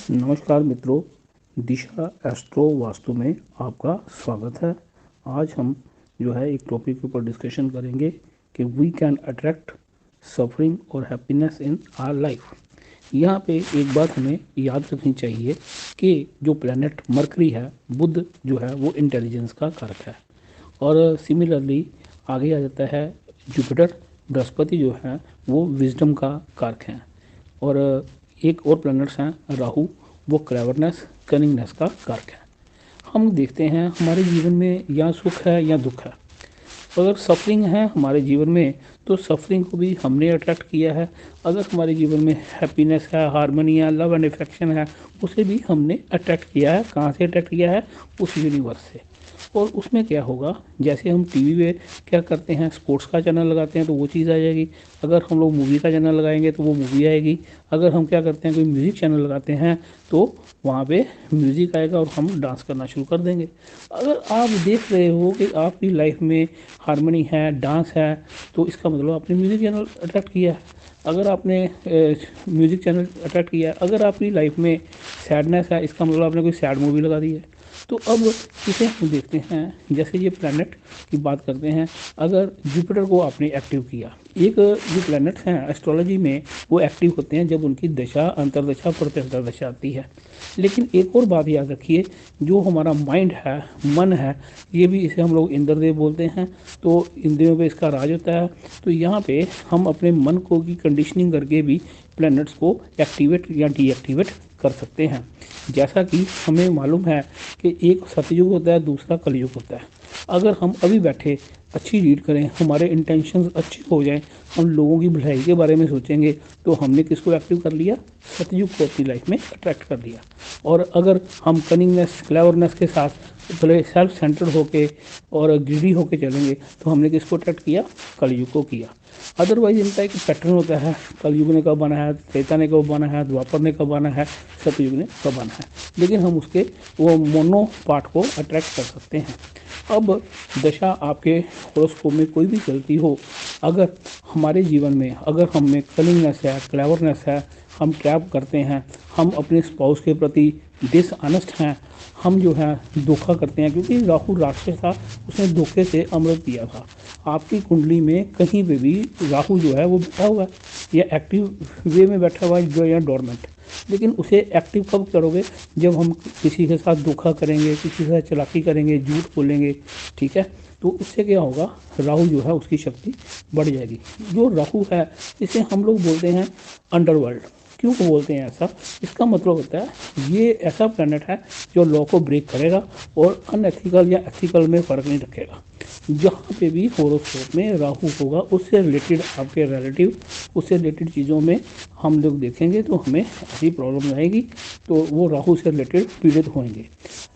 नमस्कार मित्रों, दिशा एस्ट्रो वास्तु में आपका स्वागत है। आज हम जो है एक टॉपिक के ऊपर डिस्कशन करेंगे कि वी कैन अट्रैक्ट सफरिंग और हैप्पीनेस इन आवर लाइफ। यहाँ पे एक बात हमें याद रखनी चाहिए कि जो प्लैनेट मरकरी है, बुध जो है वो इंटेलिजेंस का कारक है, और सिमिलरली आगे आ जाता है जुपिटर, बृहस्पति जो है वो विजडम का कारक है, और एक और प्लैनेट्स हैं राहु, वो क्लेवरनेस कनिंगनेस का कारक है। हम देखते हैं हमारे जीवन में या सुख है या दुख है। अगर सफरिंग है हमारे जीवन में तो सफरिंग को भी हमने अट्रैक्ट किया है। अगर हमारे जीवन में हैप्पीनेस है, हारमोनी है, लव एंड अफेक्शन है, उसे भी हमने अट्रैक्ट किया है। कहाँ से अट्रैक्ट किया है? उस यूनिवर्स से। और उसमें क्या होगा, जैसे हम टीवी पे क्या करते हैं, स्पोर्ट्स का चैनल लगाते हैं तो वो चीज़ आ जाएगी। अगर हम लोग मूवी का चैनल लगाएंगे तो वो मूवी आएगी। अगर हम क्या करते हैं, कोई म्यूज़िक चैनल लगाते हैं तो वहाँ पे म्यूज़िक आएगा और हम डांस करना शुरू कर देंगे। अगर आप देख रहे हो कि आपकी लाइफ में हारमोनी है, डांस है, तो इसका मतलब आपने म्यूज़िक चैनल अट्रैक्ट किया है। अगर आपने म्यूज़िक चैनल अट्रैक्ट किया है, अगर आपकी लाइफ में सैडनेस है, इसका मतलब आपने कोई सैड मूवी लगा दी है। तो अब इसे हम देखते हैं, जैसे ये प्लैनेट की बात करते हैं। अगर जुपिटर को आपने एक्टिव किया, एक जो प्लैनेट्स हैं एस्ट्रोलॉजी में वो एक्टिव होते हैं जब उनकी दशा, अंतरदशा, प्रत्यंतरदशा आती है। लेकिन एक और बात याद रखिए, जो हमारा माइंड है, मन है, ये भी इसे हम लोग इंद्रदेव बोलते हैं, तो इंद्रियों पे इसका राज होता है। तो यहाँ पे हम अपने मन को की कंडीशनिंग करके भी प्लैनेट्स को एक्टिवेट या डीएक्टिवेट कर सकते हैं। जैसा कि हमें मालूम है कि एक सतयुग होता है, दूसरा कलयुग होता है। अगर हम अभी बैठे अच्छी रीड करें, हमारे इंटेंशंस अच्छे हो जाएं, हम लोगों की भलाई के बारे में सोचेंगे, तो हमने किसको एक्टिव कर लिया? सतयुग को अपनी लाइफ में अट्रैक्ट कर लिया। और अगर हम कनिंगनेस, क्लेवरनेस के साथ भले सेल्फ सेंटर्ड होके और ग्रीडी होके चलेंगे तो हमने किसको अट्रैक्ट किया? कलयुग को किया। अदरवाइज इनका एक पैटर्न होता है, कलयुग ने कब बना है, त्रेता ने कब बना है, द्वापर ने कब बना है, सतयुग ने कब बना है। लेकिन हम उसके वो मोनो पार्ट को अट्रैक्ट कर सकते हैं। अब दशा आपके हॉरोस्कोप में कोई भी चलती हो, अगर हमारे जीवन में अगर हम में कनिंगनेस है, क्लेवरनेस है, हम ट्रैप करते हैं, हम अपने स्पाउस के प्रति डिसऑनेस्ट हैं, हम जो है धोखा करते हैं, क्योंकि राहु राक्षस था, उसने धोखे से अमृत पिया था। आपकी कुंडली में कहीं पे भी राहु जो है वो बैठा हुआ है, या एक्टिव वे में बैठा हुआ है जो, या डोरमेंट। लेकिन उसे एक्टिव कब करोगे? जब हम किसी के साथ धोखा करेंगे, किसी के साथ चालाकी करेंगे, झूठ बोलेंगे, ठीक है। तो उससे क्या होगा, राहु जो है उसकी शक्ति बढ़ जाएगी। जो राहु है इसे हम लोग बोलते हैं अंडरवर्ल्ड। क्यों बोलते हैं ऐसा? इसका मतलब होता है ये ऐसा प्लैनेट है जो लॉ को ब्रेक करेगा और अनएथिकल या एथिकल में फ़र्क नहीं रखेगा। जहाँ पे भी हॉरोस्कोप में राहु होगा, उससे रिलेटेड आपके रिलेटिव, उससे रिलेटेड चीज़ों में हम लोग देखेंगे तो हमें ऐसी प्रॉब्लम आएगी, तो वो राहु से रिलेटेड पीड़ित होंगे।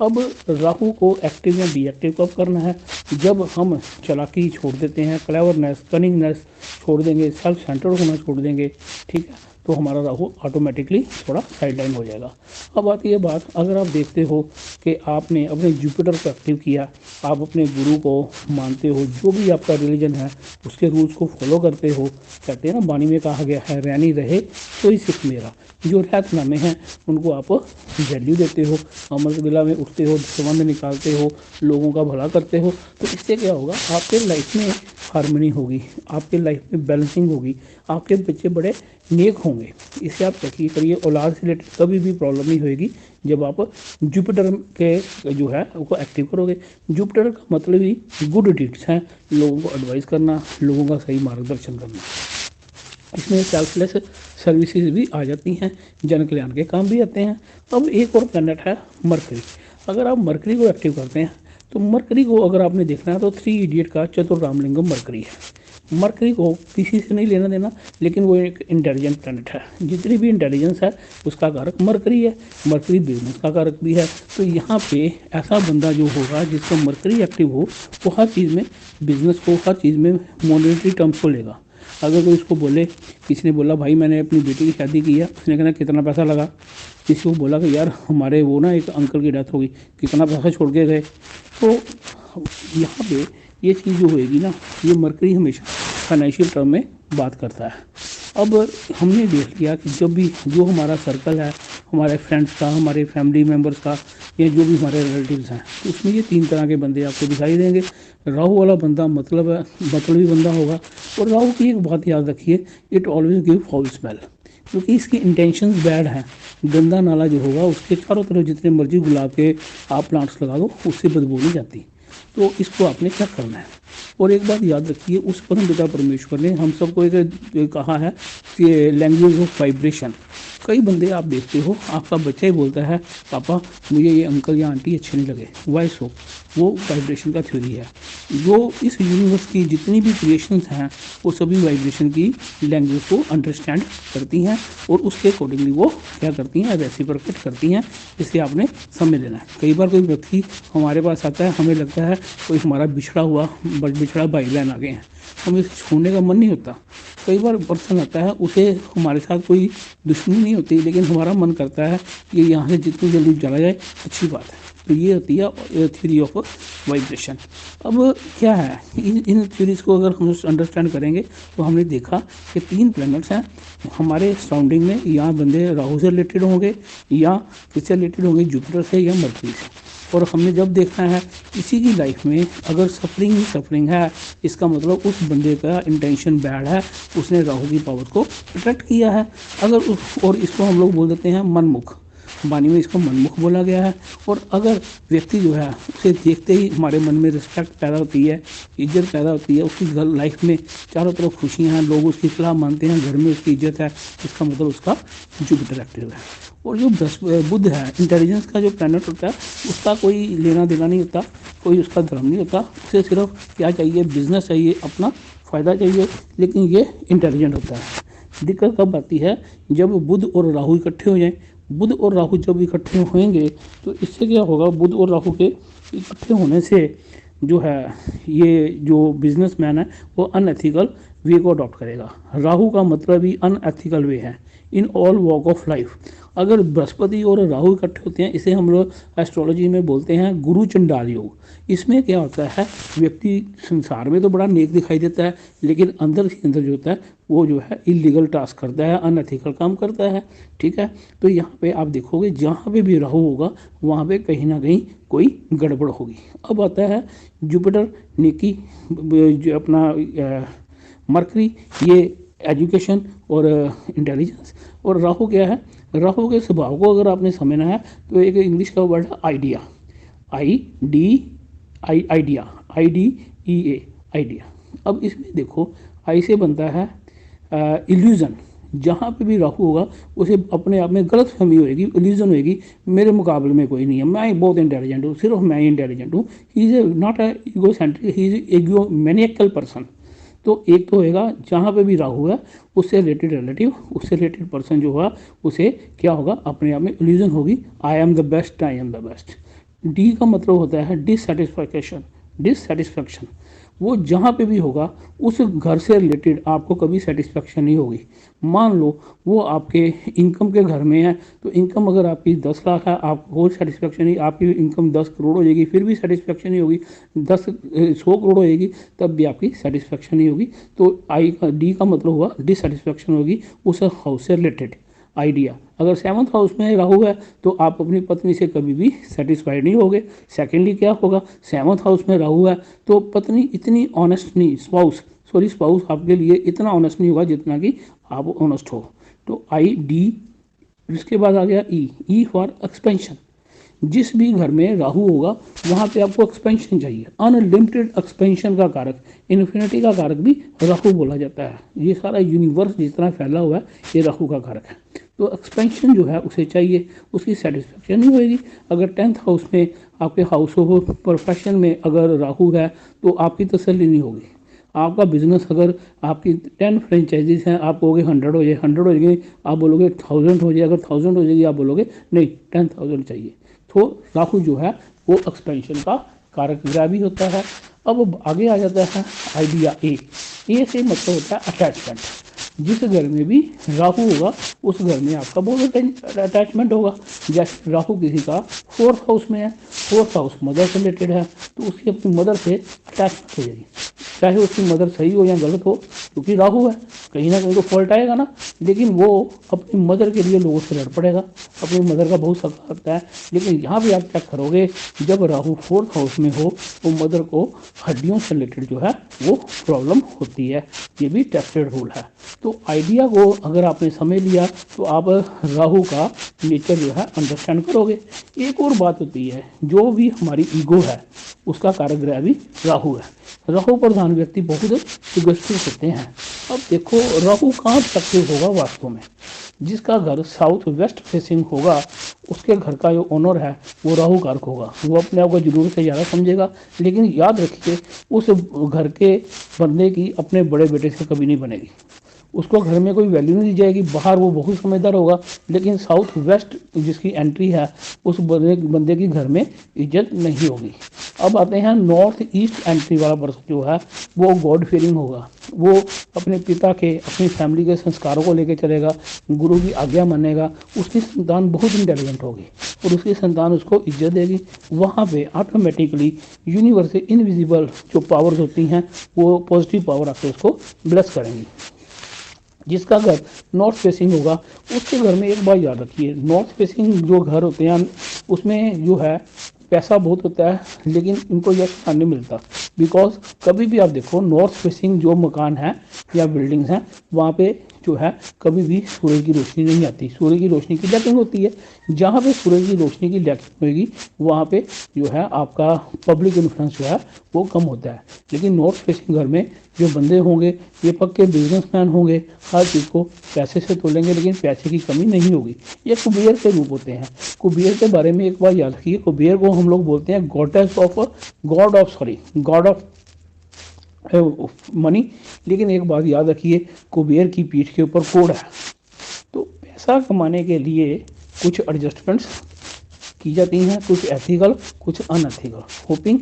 अब राहु को एक्टिव या डीएक्टिव कब करना है? जब हम चालाकी छोड़ देते हैं, क्लेवरनेस, कनिंगनेस छोड़ देंगे, सेल्फ सेंटर्ड होना छोड़ देंगे, ठीक है, तो हमारा राहु ऑटोमेटिकली थोड़ा साइडलाइन हो जाएगा। अब आती है बात, अगर आप देखते हो कि आपने अपने जुपिटर को एक्टिव किया, आप अपने गुरु को मानते हो, जो भी आपका रिलीजन है उसके रूल्स को फॉलो करते हो, कहते हैं ना, वाणी में कहा गया है, रैनी रहे कोई सिख मेरा। जो रहतनामे हैं उनको आप वैल्यू देते हो, अमृत बेला में उठते हो, संबंध निकालते हो, लोगों का भला करते हो, तो इससे क्या होगा, आपके लाइफ में हारमोनी होगी, आपके लाइफ में बैलेंसिंग होगी, आपके बच्चे बड़े नेक होंगे। इससे आप तकिए करिए, औलाद से रिलेटेड कभी भी प्रॉब्लम नहीं होएगी जब आप जुपिटर के जो है उसको एक्टिव करोगे। जुपिटर का मतलब ही गुड डीड्स हैं, लोगों को एडवाइस करना, लोगों का सही मार्गदर्शन करना। इसमें सेल्फलेस सर्विसेज भी आ जाती हैं, जन कल्याण के काम भी आते हैं। अब एक और प्लैनेट है मरकरी। अगर आप मरकरी को एक्टिव करते हैं तो मरकरी को अगर आपने देखना है तो 3 इडियट का चतुर रामलिंगम मरकरी है। मरकरी को किसी से नहीं लेना देना, लेकिन वो एक इंटेलिजेंट प्लैनेट है। जितनी भी इंटेलिजेंस है उसका कारक मरकरी है। मरकरी बिजनेस का कारक भी है। तो यहाँ पे ऐसा बंदा जो होगा जिसका मरकरी एक्टिव हो, वो हर चीज़ में, बिजनेस को, हर चीज़ में मॉनेटरी टर्म्स को लेगा। अगर कोई उसको बोले, किसी ने बोला भाई मैंने अपनी बेटी की शादी की है, उसने कहना कितना पैसा लगा। किसी को बोला कि यार हमारे वो ना एक अंकल की डेथ हो गई, कितना पैसा छोड़ के गए। तो यहाँ पे ये चीज़ जो होएगी ना, ये मरकरी हमेशा फाइनेंशियल टर्म में बात करता है। अब हमने देख लिया कि जब भी जो हमारा सर्कल है हमारे फ्रेंड्स का, हमारे फैमिली मेम्बर्स का, या जो भी हमारे रिलेटिव्स हैं, तो उसमें ये 3 तरह के बंदे आपको दिखाई देंगे। राहु वाला बंदा मतलबी बंदा होगा। और राहु की एक बात याद रखिए, it always give foul smell, क्योंकि इसकी इंटेंशंस बैड हैं। गंदा नाला जो होगा उसके चारों तरफ जितने मर्जी गुलाब के आप प्लांट्स लगा दो, उससे बदबू नहीं जाती। तो इसको आपने क्या करना है। और एक बात याद रखिए, उस परम पिता परमेश्वर ने हम सबको एक कहा है कि लैंग्वेज ऑफ वाइब्रेशन। कई बंदे आप देखते हो, आपका बच्चा ही बोलता है पापा मुझे ये अंकल या आंटी अच्छे नहीं लगे, वाई सो, वो वाइब्रेशन का थ्योरी है। जो इस यूनिवर्स की जितनी भी क्रिएशंस हैं वो सभी वाइब्रेशन की लैंग्वेज को अंडरस्टैंड करती हैं और उसके अकॉर्डिंगली वो क्या करती हैं, रेसिप्रोकेट करती हैं। इसे आपने समझ लेना है। कई बार कोई व्यक्ति हमारे पास आता है, हमें लगता है कोई हमारा बिछड़ा भाई बहन आ गए हैं, हमें छोड़ने का मन नहीं होता। कई बार पर्सन आता है, उसे हमारे साथ कोई दुश्मनी नहीं होती, लेकिन हमारा मन करता है कि यहाँ से जितनी जल्दी चला जाए अच्छी बात है। तो ये होती है थ्योरी ऑफ वाइब्रेशन। अब क्या है, इन थ्योरीज को अगर हम अंडरस्टैंड करेंगे तो हमने देखा कि 3 प्लैनेट्स हैं हमारे सराउंडिंग में। यहाँ बंदे राहु से रिलेटेड होंगे, या किससे रिलेटेड होंगे, जुपिटर से या मरकरी से। और हमने जब देखना है किसी की लाइफ में अगर सफरिंग ही सफरिंग है, इसका मतलब उस बंदे का इंटेंशन बैड है, उसने राहु की पावर को अट्रैक्ट किया है। और इसको हम लोग बोल देते हैं मनमुख, वाणी में इसको मनमुख बोला गया है। और अगर व्यक्ति जो है उसे देखते ही हमारे मन में रिस्पेक्ट पैदा होती है, इज्जत पैदा होती है, उसकी लाइफ में चारों तरफ खुशियाँ हैं, लोग उसकी सलाह मानते हैं, घर में उसकी इज्जत है, इसका मतलब उसका जुपिटर एक्टिव है। और जो बुध है, इंटेलिजेंस का जो प्लैनेट होता है, उसका कोई लेना देना नहीं होता, कोई उसका धर्म नहीं होता। उसे सिर्फ क्या चाहिए, बिजनेस चाहिए, अपना फ़ायदा चाहिए, लेकिन ये इंटेलिजेंट होता है। दिक्कत कब आती है, जब बुध और राहु इकट्ठे हो जाएं। बुध और राहु जब इकट्ठे होंगे तो इससे क्या होगा, बुध और राहु के इकट्ठे होने से जो है ये जो बिजनेसमैन है वो अनएथिकल वे को अडॉप्ट करेगा। राहु का मतलब ही अनएथिकल वे है in all walk of life. अगर बृहस्पति और राहु इकट्ठे होते हैं, इसे हम लोग एस्ट्रोलॉजी में बोलते हैं गुरु चंडाल योग। इसमें क्या होता है, व्यक्ति संसार में तो बड़ा नेक दिखाई देता है, लेकिन अंदर से अंदर जो होता है वो जो है इलीगल टास्क करता है, अनएथिकल काम करता है। ठीक है, तो यहाँ पे आप देखोगे जहाँ पे भी राहु होगा वहाँ पे कहीं ना कहीं कोई गड़बड़ होगी। अब आता है जुपिटर नेकी, जो अपना मरकरी ये एजुकेशन और इंटेलिजेंस। और राहु क्या है, राहु के स्वभाव को अगर आपने समझना है तो एक इंग्लिश का वर्ड है आइडिया, IDEA आइडिया। अब इसमें देखो आई से बनता है इल्यूजन। जहाँ पे भी राहु होगा उसे अपने आप में गलत फहमी होएगी, इल्यूजन होएगी, मेरे मुकाबले में कोई नहीं है, मैं बहुत इंटेलिजेंट हूँ, सिर्फ मैं ही इंटेलिजेंट हूँ। He is not a egocentric, he is एगो मैनिएकल पर्सन। तो एक तो होएगा जहाँ पे भी राहु है उससे रिलेटेड रिलेटिव, उससे रिलेटेड पर्सन जो होगा उसे क्या होगा, अपने आप में इल्यूजन होगी, I am the best, I am the best. D का मतलब होता है डिससेटिस्फैक्शन। वो जहाँ पे भी होगा उस घर से रिलेटेड आपको कभी सेटिस्फैक्शन नहीं होगी। मान लो वो आपके इनकम के घर में है, तो इनकम अगर आपकी 10 लाख है, आपको कोई सेटिस्फैक्शन नहीं, आपकी इनकम 10 करोड़ हो जाएगी फिर भी सेटिस्फैक्शन नहीं होगी, 100 करोड़ हो जाएगी तब भी आपकी सेटिस्फैक्शन नहीं होगी। तो डी का मतलब हुआ डिससेटिस्फैक्शन होगी उस हाउस से रिलेटेड। आइडिया, अगर 7th हाउस में राहु है तो आप अपनी पत्नी से कभी भी सेटिस्फाइड नहीं होगे। सेकेंडली क्या होगा, 7th हाउस में राहु है तो पत्नी इतनी ऑनेस्ट नहीं, स्पाउस आपके लिए इतना ऑनेस्ट नहीं होगा जितना कि आप ऑनेस्ट हो। तो ID, इसके बाद आ गया ई फॉर एक्सपेंशन। जिस भी घर में राहु होगा वहाँ पे आपको एक्सपेंशन चाहिए, अनलिमिटेड एक्सपेंशन का कारक, इन्फिनिटी का कारक भी राहु बोला जाता है। ये सारा यूनिवर्स जितना फैला हुआ है ये राहु का कारक है। तो एक्सपेंशन जो है उसे चाहिए, उसकी सेटिस्फेक्शन नहीं होगी। अगर 10th हाउस में आपके हाउस ऑफ प्रोफेशन में अगर राहु है तो आपकी तसल्ली नहीं होगी। आपका बिजनेस अगर आपकी 10 फ्रेंचाइजीज हैं, आप कहोगे 100 हो जाए, 100 हो जाएगी, आप बोलोगे 1000 हो जाए, अगर 1000 हो जाएगी आप बोलोगे नहीं 10,000 चाहिए। तो राहु जो है वो एक्सपेंशन का कारक ग्रह भी होता है। अब आगे आ जाता है आइडिया ए से मतलब होता है अटैचमेंट। जिस घर में भी राहु होगा उस घर में आपका बहुत अटैचमेंट होगा। जैसे राहु किसी का 4th हाउस में है, 4th हाउस मदर से रिलेटेड है, तो उसकी अपनी मदर से अटैचमेंट हो जाएगी, चाहे उसकी मदर सही हो या गलत हो, क्योंकि राहु है। कहीं ना कहीं तो फॉल्ट आएगा ना, लेकिन वो अपनी मदर के लिए लोगों से लड़ पड़ेगा, अपनी मदर का बहुत सख्त लगता है। लेकिन यहाँ भी आप चेक करोगे, जब राहु 4th हाउस में हो तो मदर को हड्डियों से रिलेटेड जो है वो प्रॉब्लम होती है। ये भी टेस्टेड रूल है। तो आइडिया को अगर आपने समझ लिया तो आप राहु का नेचर जो है अंडरस्टैंड करोगे। एक और बात होती है, जो भी हमारी ईगो है उसका कारक ग्रह भी राहु है। राहु प्रधान व्यक्ति बहुत इगोस्टिक होते हैं। अब देखो राहु कहाँ एक्टिव होगा वास्तु में, जिसका घर साउथ वेस्ट फेसिंग होगा उसके घर का जो ओनर है वो राहु कारक होगा। वो अपने आप को जरूर से ज़्यादा समझेगा, लेकिन याद रखिए उस घर के बंदे की अपने बड़े बेटे से कभी नहीं बनेगी। उसको घर में कोई वैल्यू नहीं दी जाएगी। बाहर वो बहुत समझदार होगा, लेकिन साउथ वेस्ट जिसकी एंट्री है उस बंदे की घर में इज्जत नहीं होगी। अब आते हैं नॉर्थ ईस्ट एंट्री वाला पर्सन जो है वो गॉड फीयरिंग होगा। वो अपने पिता के, अपनी फैमिली के संस्कारों को लेकर चलेगा, गुरु की आज्ञा मानेगा। उसकी संतान बहुत इंटेलिजेंट होगी और उसकी संतान उसको इज्जत देगी। वहाँ पे ऑटोमेटिकली यूनिवर्स से इनविजिबल जो पावर्स होती हैं वो पॉजिटिव पावर आकर उसको ब्लेस करेंगी। जिसका घर नॉर्थ फेसिंग होगा उसके घर में एक बात याद रखिए, नॉर्थ फेसिंग जो घर होते हैं उसमें जो है पैसा बहुत होता है, लेकिन इनको यह नहीं मिलता। बिकॉज कभी भी आप देखो नॉर्थ फेसिंग जो मकान है या बिल्डिंग्स हैं वहाँ पे जो है कभी भी सूरज की रोशनी नहीं आती। सूरज की रोशनी की लैकिंग होती है। जहाँ पे सूरज की रोशनी की लैकिंग होगी वहाँ पे जो है आपका पब्लिक इन्फ्लुएंस जो है वो कम होता है। लेकिन नॉर्थ फेसिंग घर में जो बंदे होंगे ये पक्के बिजनेसमैन होंगे, हर चीज़ को पैसे से तोलेंगे, लेकिन पैसे की कमी नहीं होगी। ये कुबेर के रूप होते हैं। कुबेर के बारे में एक बार याद रखिए, कुबेर को हम लोग बोलते हैं गॉड ऑफ मनी। लेकिन एक बात याद रखिए, कुबेर की पीठ के ऊपर कोड़ है। तो पैसा कमाने के लिए कुछ एडजस्टमेंट्स की जाती हैं, कुछ एथिकल कुछ अनएथिकल। होपिंग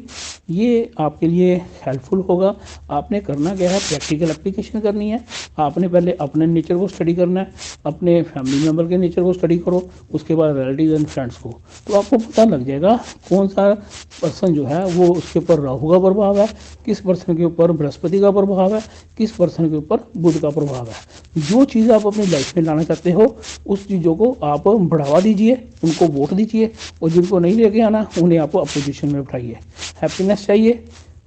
ये आपके लिए हेल्पफुल होगा। आपने करना क्या है, प्रैक्टिकल एप्लीकेशन करनी है। आपने पहले अपने नेचर को स्टडी करना है, अपने फैमिली मेम्बर के नेचर को स्टडी करो, उसके बाद रिलेटिव एंड फ्रेंड्स को, तो आपको पता लग जाएगा कौन सा पर्सन जो है वो उसके ऊपर राहु का प्रभाव है, किस पर्सन के ऊपर बृहस्पति का प्रभाव है, किस पर्सन के ऊपर बुध का प्रभाव है। जो चीज़ आप अपनी लाइफ में लाना चाहते हो उस चीज़ों को आप बढ़ावा दीजिए, उनको वोट दीजिए, और जिनको नहीं लेके आना उन्हें आपको अपोजिशन में उठाइए। हैप्पीनेस चाहिए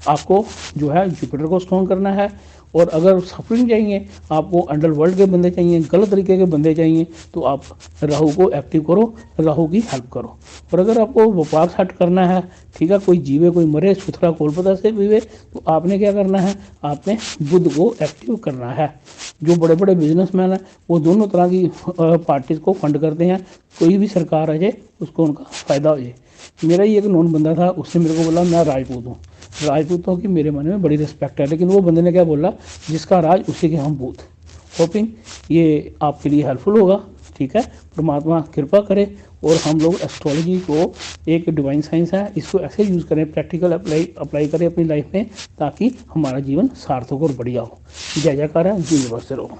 आपको जो है जुपिटर को स्ट्रॉन्ग करना है। और अगर सफरिंग चाहिए आपको, अंडरवर्ल्ड के बंदे चाहिए, गलत तरीके के बंदे चाहिए, तो आप राहु को एक्टिव करो, राहु की हेल्प करो। और अगर आपको व्यापार सेट करना है, ठीक है, कोई जीवे कोई मरे, सुथरा कोलपता से पीवे, तो आपने क्या करना है, आपने बुध को एक्टिव करना है। जो बड़े बड़े बिजनेसमैन हैं वो दोनों तरह की पार्टीज को फंड करते हैं। कोई भी सरकार आ जाए उसको उनका फ़ायदा हो जाए। मेरा ही एक नॉन बंदा था, उसने मेरे को बोला मैं राजपूत हूँ। राजपूतों की मेरे मन में बड़ी रिस्पेक्ट है, लेकिन वो बंदे ने क्या बोला, जिसका राज उसी के हम पूत। होपिंग ये आपके लिए हेल्पफुल होगा। ठीक है, परमात्मा कृपा करे और हम लोग एस्ट्रोलॉजी को एक डिवाइन साइंस है, इसको ऐसे यूज़ करें, प्रैक्टिकल अप्लाई करें अपनी लाइफ में, ताकि हमारा जीवन सार्थक और बढ़िया हो। जय जयकार है, यूनिवर्स रहो।